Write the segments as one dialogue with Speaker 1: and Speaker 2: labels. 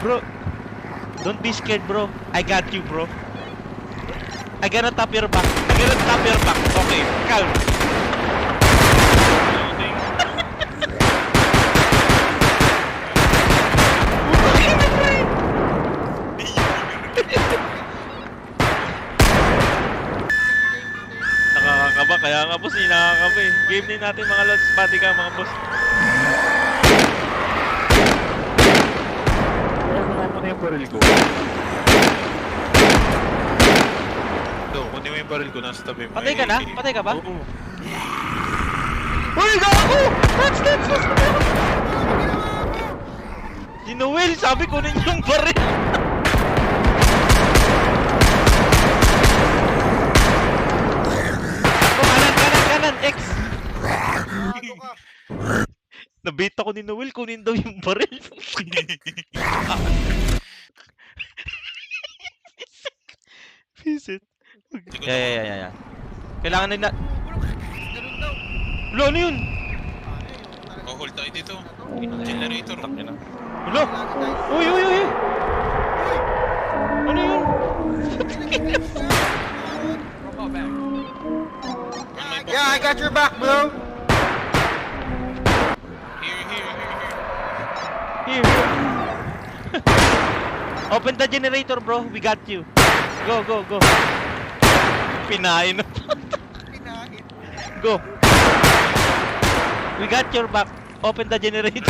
Speaker 1: Bro, don't be scared, bro. I got you, bro. I gonna tap your back. I gonna tap your back. Okay, calm. Nakakakaba, kaya nga boss, nakakakaba eh. Game din natin mga lods, pati ka mga boss.
Speaker 2: Ano na yung baril ko? Ito, kunin mo yung baril ko, nasa tabi mo.
Speaker 1: Patay ka na? Patay ka ba?
Speaker 2: Oo.
Speaker 1: Uy, gago! That's! Si Noel, sabi ko rin yung baril. Kanan, X! Nabait ako ni Noel, kunin daw yung baril. Visit. Yeah. Kailangan nila... Lo, ano yun?
Speaker 2: Oh, hold tayo dito. Generator.
Speaker 1: Lo! Uy! Ano yun?
Speaker 3: Yeah, I got your back, bro.
Speaker 1: Here. Open the generator, bro. We got you. Go. Pinain na. Go. We got your back. Open the generator.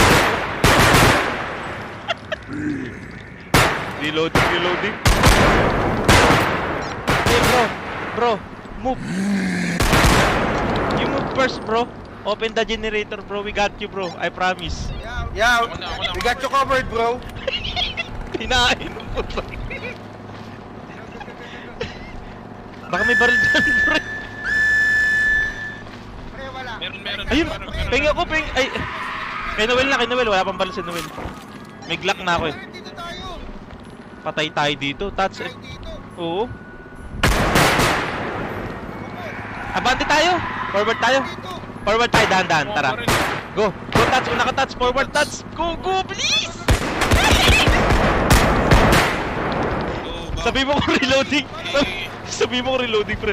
Speaker 1: Reloading. Hey, bro. Move. You move first, bro. Open the generator, bro. We got you, bro. I promise.
Speaker 3: Yeah, we got you covered, bro.
Speaker 1: Pinain mo po. Baka may baril dyan, bro.
Speaker 2: Meron.
Speaker 1: Ayun, ping ako. Ay, kay Noel. Wala pang baril si Noel. May Glock na ako eh.
Speaker 3: Dito tayo.
Speaker 1: Patay tayo dito. Touch eh. Oo. Abante tayo. Forward tayo. Dahan-dahan. Tara. Go, touch. Una ka touch. Forward touch. Go, please! Sabi mo ko reloading. Sabi mo ko reloading, pre.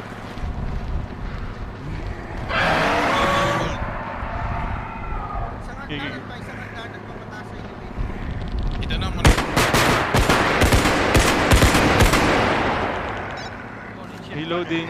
Speaker 2: Ito naman.
Speaker 1: Reloading.